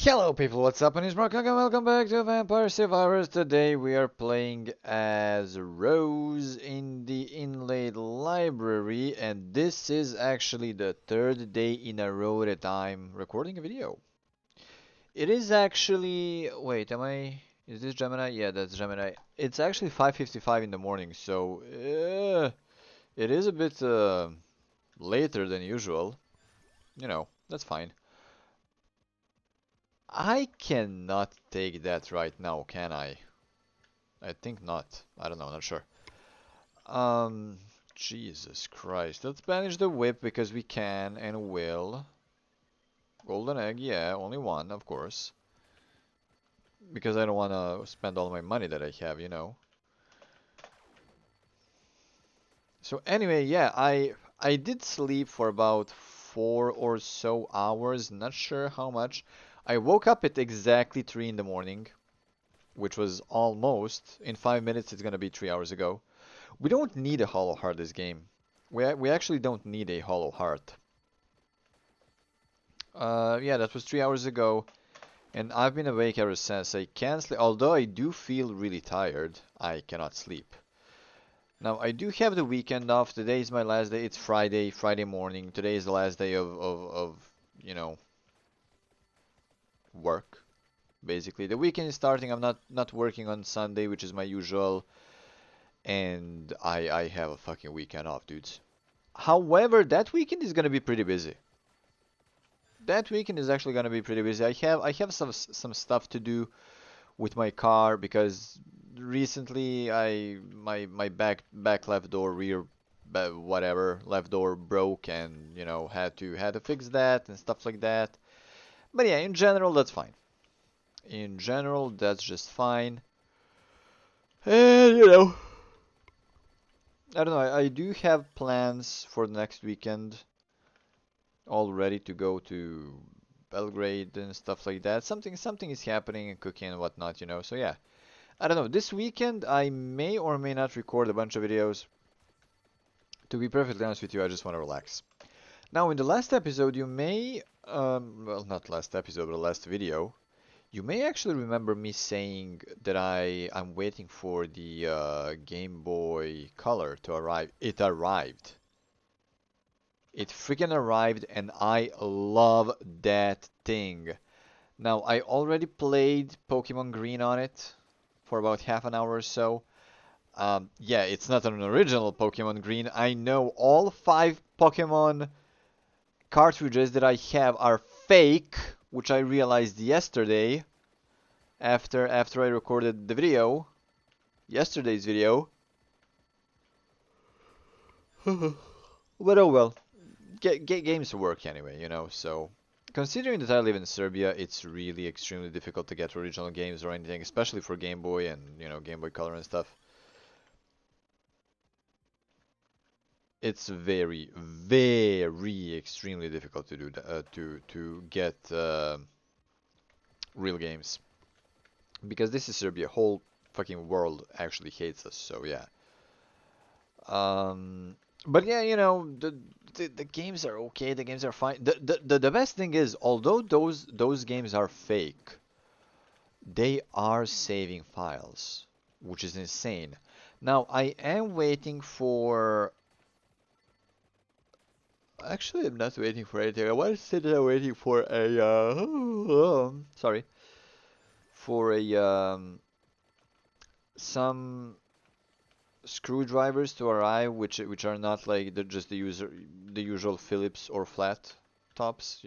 Hello people, what's up? It's Mark and welcome back to Vampire Survivors. Today we are playing as Rose in the Inlaid Library, and this is actually the third day in a row that I'm recording a video. It is actually, wait, is this Gemini? Yeah, that's Gemini. It's actually 5:55 in the morning, so it is a bit later than usual. That's fine. I cannot take that right now, can I? I think not. I don't know, not sure. Um, Jesus Christ. Let's banish the whip because we can and will. Golden egg, yeah, only one, of course. Because I don't want to spend all my money that I have. So anyway, yeah, I did sleep for about 4 or so hours, not sure how much. I woke up at exactly 3 in the morning, which was almost, in 5 minutes it's gonna be 3 hours ago. We don't need a hollow heart this game. We actually don't need a hollow heart. Yeah, that was 3 hours ago, and I've been awake ever since. I can't sleep, although I do feel really tired. I cannot sleep. Now I do have the weekend off. Today is my last day. It's Friday, Friday morning. Today is the last day of you know work. Basically, the weekend is starting. I'm not working on Sunday, which is my usual, and I have a fucking weekend off, dudes. However, that weekend is gonna be pretty busy. That weekend is actually gonna be pretty busy. I have some stuff to do with my car because recently my back left door rear whatever left door broke and had to fix that and stuff like that. But yeah, in general that's fine. In general that's just fine. And I don't know. I do have plans for the next weekend all ready to go to Belgrade and stuff like that. Something is happening and cooking and whatnot. So yeah, I don't know. This weekend I may or may not record a bunch of videos. To be perfectly honest with you, I just want to relax. Now, in the last episode, you may, well, not last episode, but the last video, you may actually remember me saying that I'm waiting for the Game Boy Color to arrive. It arrived. It freaking arrived, and I love that thing. Now, I already played Pokemon Green on it for about half an hour or so. Yeah, it's not an original Pokemon Green. I know all 5 Pokemon cartridges that I have are fake, which I realized yesterday after I recorded the video, yesterday's video. But oh well, games work anyway. So considering that I live in Serbia, it's really extremely difficult to get original games or anything, especially for Game Boy and Game Boy Color and stuff. It's very, very extremely difficult to do to get real games because this is Serbia. Whole fucking world actually hates us. So yeah. Um, but yeah, the games are okay. The games are fine. The best thing is, although those games are fake, they are saving files, which is insane. Now I am waiting for. Actually, I'm not waiting for anything. I want to say that I'm waiting for a sorry, for a some screwdrivers to arrive, which are not like just the usual Phillips or flat tops.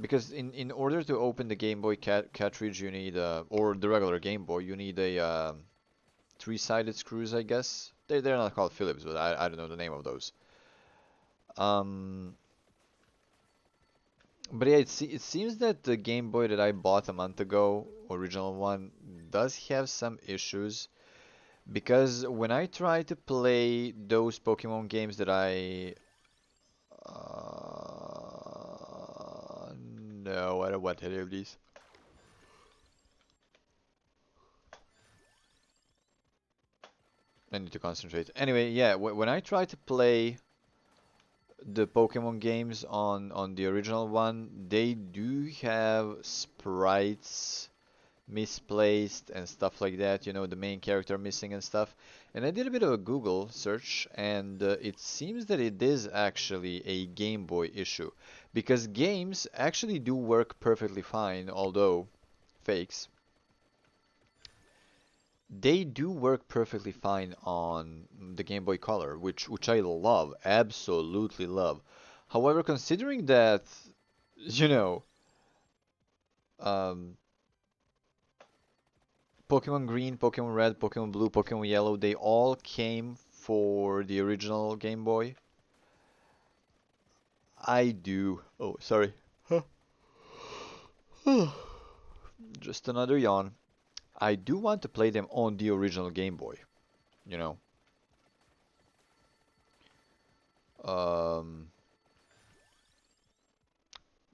Because in order to open the Game Boy cartridge, you need or the regular Game Boy, you need a three-sided screws, I guess. They're not called Phillips, but I don't know the name of those. Um, but yeah, it seems that the Game Boy that I bought a month ago, original one, does have some issues. Because when I try to play those Pokemon games that no, I don't want any of these. I need to concentrate. Anyway, yeah, when I try to play the Pokemon games on the original one, they do have sprites misplaced and stuff like that, the main character missing and stuff. And I did a bit of a Google search, and it seems that it is actually a Game Boy issue, because games actually do work perfectly fine, although fakes. They do work perfectly fine on the Game Boy Color, which I love, absolutely love. However, considering that, you know, um, Pokemon Green, Pokemon Red, Pokemon Blue, Pokemon Yellow, they all came for the original Game Boy. I do. Oh, sorry. Just another yawn. I do want to play them on the original Game Boy, you know. Um,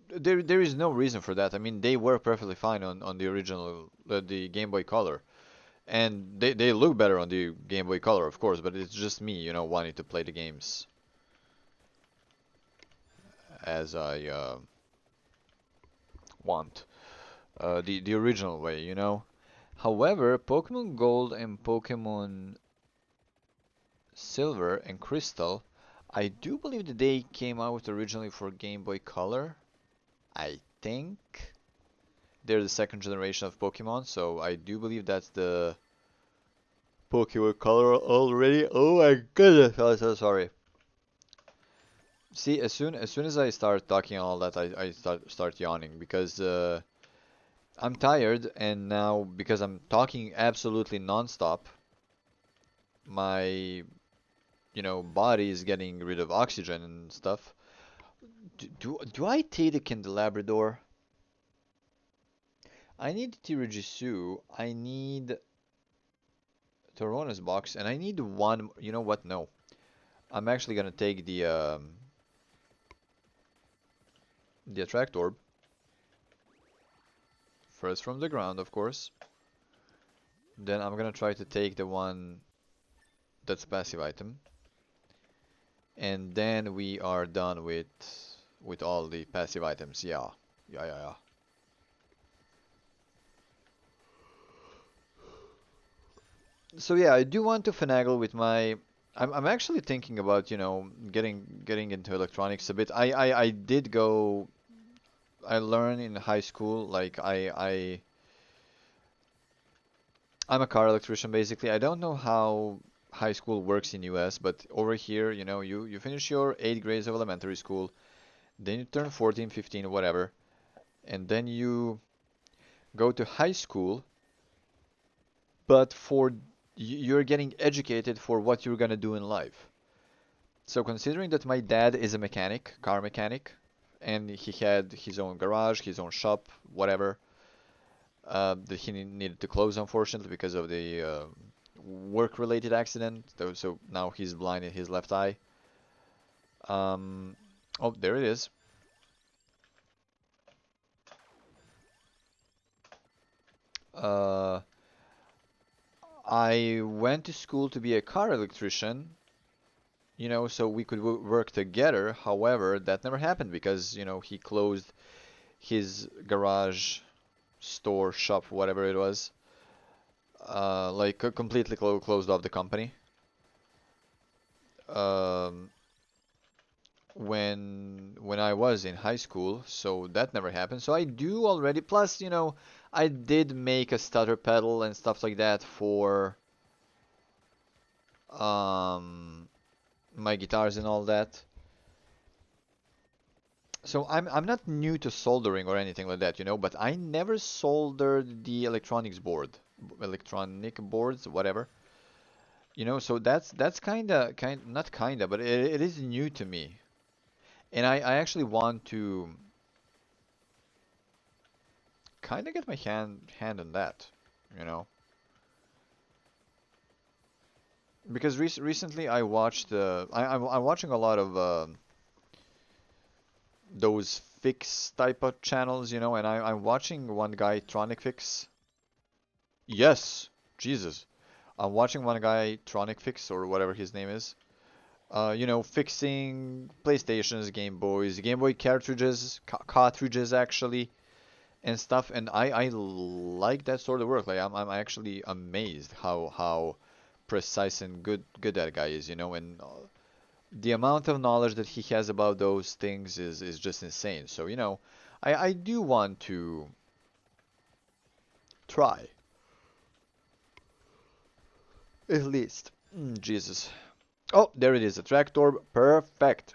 there is no reason for that. I mean, they work perfectly fine on the original, the Game Boy Color. And they look better on the Game Boy Color, of course, but it's just me, wanting to play the games as I want. The original way. However, Pokemon Gold and Pokemon Silver and Crystal, I do believe that they came out originally for Game Boy Color. I think they're the second generation of Pokemon, so I do believe that's the Pokemon Color already. Oh my goodness, I'm so sorry. See, as soon as I start talking all that, I start yawning because I'm tired, and now because I'm talking absolutely nonstop, my body is getting rid of oxygen and stuff. Do I take the Candelabrador? I need Tirajisu. I need Torona's box, and I need one. You know what? No, I'm actually gonna take the attract orb first from the ground, of course. Then I'm gonna try to take the one that's passive item. And then we are done with all the passive items. Yeah. Yeah, yeah, yeah. So yeah, I do want to finagle with my I'm actually thinking about, getting into electronics a bit. I did go I learned in high school, like I'm a car electrician basically. I don't know how high school works in US, but over here, you finish your 8 grades of elementary school, then you turn 14, 15, whatever, and then you go to high school, but you're getting educated for what you're gonna do in life. So considering that my dad is a mechanic, car mechanic, and he had his own garage, his own shop, whatever, that he needed to close unfortunately because of the work-related accident. So now he's blind in his left eye. Um, oh, there it is. Uh, I went to school to be a car electrician, so we could work together. However, that never happened because, he closed his garage, store, shop, whatever it was, like completely closed off the company. Um, when I was in high school, so that never happened. So I do already. Plus, I did make a stutter pedal and stuff like that for um my guitars and all that. So I'm not new to soldering or anything like that, but I never soldered the electronic boards, whatever. So that's kind not kinda, but it is new to me. And I actually want to kind of get my hand on that, you know. Because recently I watched I'm watching a lot of those fix type of channels, and I'm watching one guy Tronic Fix. Yes, Jesus. I'm watching one guy Tronic Fix or whatever his name is. You know, fixing PlayStations, Game Boys, Game Boy cartridges, cartridges actually, and stuff. And I like that sort of work. Like I'm actually amazed how precise and good that guy is. You know, and the amount of knowledge that he has about those things is just insane. So you know, I do want to try at least. Jesus. Oh, there it is, a tractor. Perfect.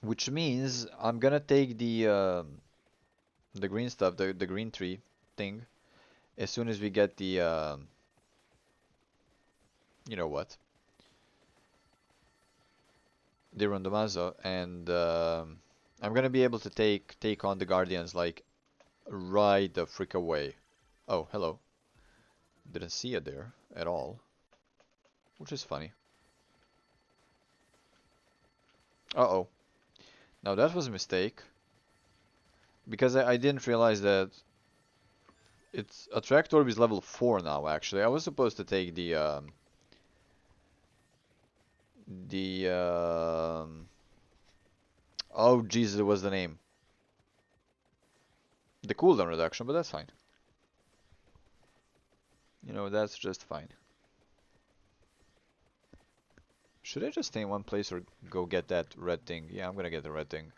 Which means I'm gonna take the green stuff, the green tree thing, as soon as we get the you know what, the randomazo, and I'm gonna be able to take on the guardians like right the frick away. Oh, hello. Didn't see it there at all, which is funny. Uh-oh. Now that was a mistake because I didn't realize that it's a tractor is level 4 now actually. I was supposed to take the oh Jesus, was the name? The cooldown reduction, but that's fine. You know, that's just fine. Should I just stay in one place or go get that red thing? Yeah, I'm gonna get the red thing.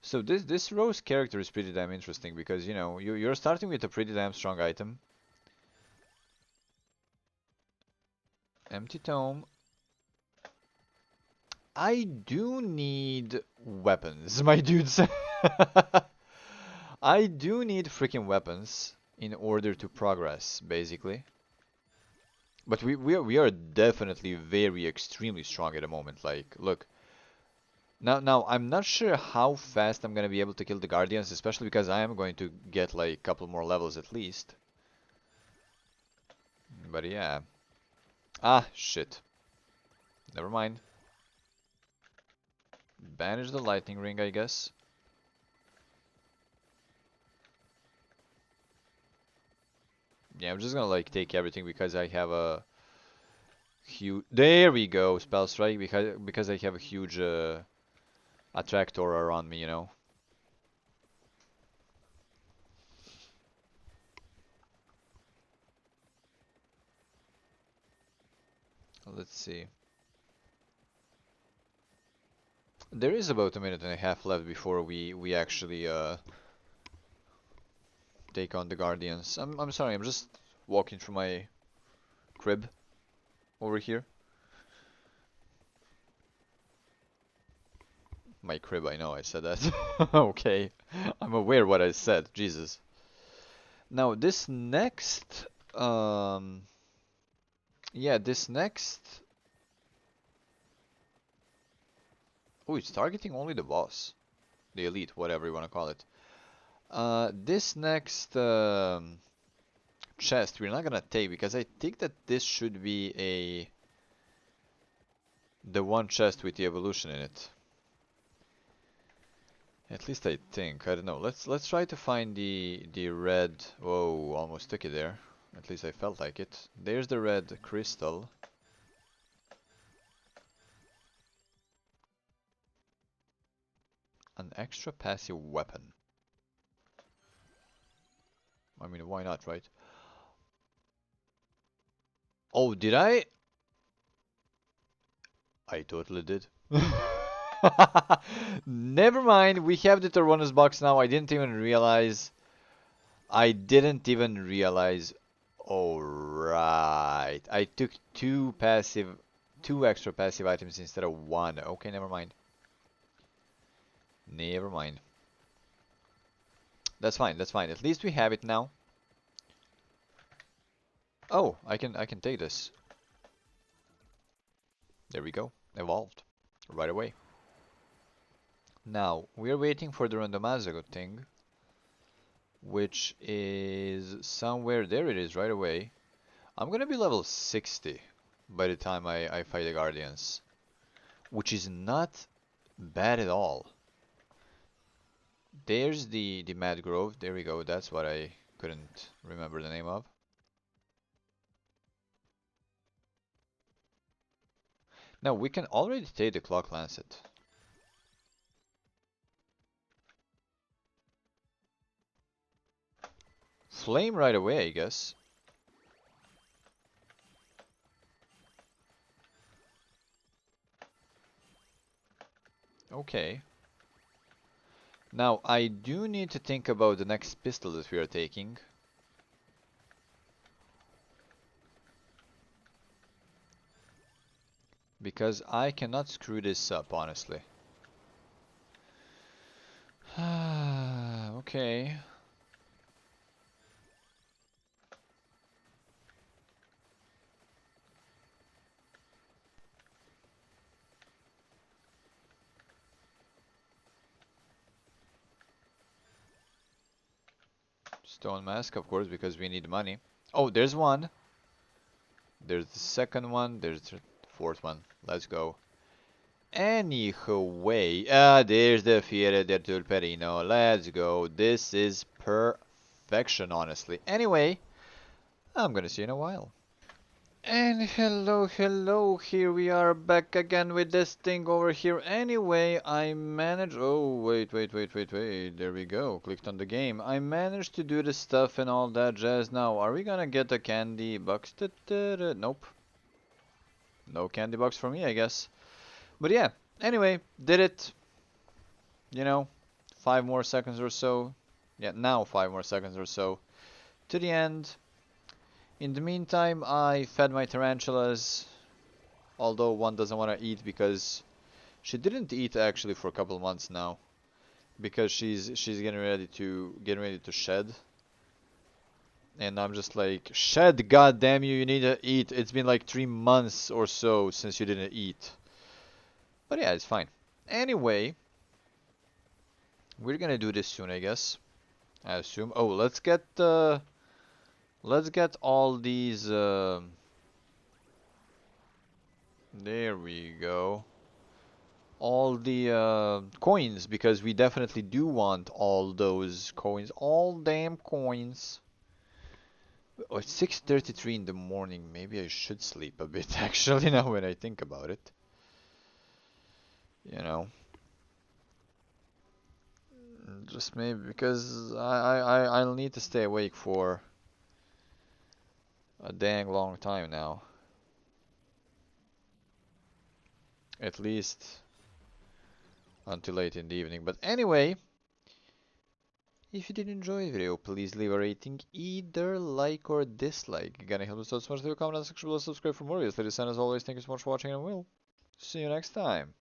So this Rose character is pretty damn interesting because you know you're starting with a pretty damn strong item. Empty tome. I do need weapons, my dudes. I do need freaking weapons in order to progress, basically. But we are definitely very extremely strong at the moment. Like, look. Now I'm not sure how fast I'm gonna be able to kill the Guardians, especially because I am going to get like a couple more levels at least. But yeah. Ah, shit. Never mind. Banish the lightning ring, I guess. Yeah, I'm just gonna like take everything because I have a huge. There we go, spell strike because I have a huge attractor around me, you know. Let's see. There is about a minute and a half left before we actually take on the Guardians. I'm sorry, I'm just walking through my crib over here. My crib, I know I said that. Okay. I'm aware what I said. Jesus. Now this next yeah, this next oh, it's targeting only the boss. The elite, whatever you want to call it. This next chest we're not gonna take because I think that this should be the one chest with the evolution in it. At least I think. I don't know. Let's try to find the red. Whoa, almost took it there. At least I felt like it. There's the red crystal. An extra passive weapon. I mean, why not, right? Oh, did I? I totally did. Never mind. We have the Torrona's box now. I didn't even realize. I didn't even realize. Alright. I took two extra passive items instead of one. Okay, never mind. Never mind. That's fine, that's fine. At least we have it now. Oh, I can take this. There we go. Evolved. Right away. Now, we're waiting for the randomizer thing, which is somewhere there it is right away. I'm gonna be level 60 by the time I fight the Guardians, which is not bad at all. There's the Mad Grove. There we go. That's what I couldn't remember the name of. Now we can already take the Clock Lancet. Flame right away, I guess. Okay. Now I do need to think about the next pistol that we are taking. Because I cannot screw this up, honestly. Okay. Stone mask, of course, because we need money. Oh, there's one. There's the second one. There's the fourth one. Let's go. Anyway, there's the Fiera del Tulperino. Let's go. This is perfection, honestly. Anyway, I'm gonna see you in a while. And hello, hello, here we are back again with this thing over here. Anyway, I managed, oh, wait, there we go, clicked on the game. I managed to do the stuff and all that jazz. Now, are we gonna get a candy box? Nope. No candy box for me, I guess. But yeah, anyway, did it, you know, 5 more seconds or so. Yeah, now 5 more seconds or so to the end. In the meantime, I fed my tarantulas. Although one doesn't want to eat because she didn't eat actually for a couple months now because she's getting ready to shed, and I'm just like, shed, god damn you, you need to eat. It's been like 3 months or so since you didn't eat. But yeah, it's fine. Anyway, we're gonna do this soon, I guess. I assume. Oh, let's get all these there we go. All the coins, because we definitely do want all those coins, all damn coins. Oh, it's 6:33 in the morning. Maybe I should sleep a bit actually now when I think about it. You know, just maybe because I'll need to stay awake for a dang long time now. At least until late in the evening. But anyway, if you did enjoy the video, please leave a rating, either like or dislike. Gonna help us so much. Leave a comment in the section below, subscribe for more videos. Ladies and as always, thank you so much for watching, and we'll see you next time.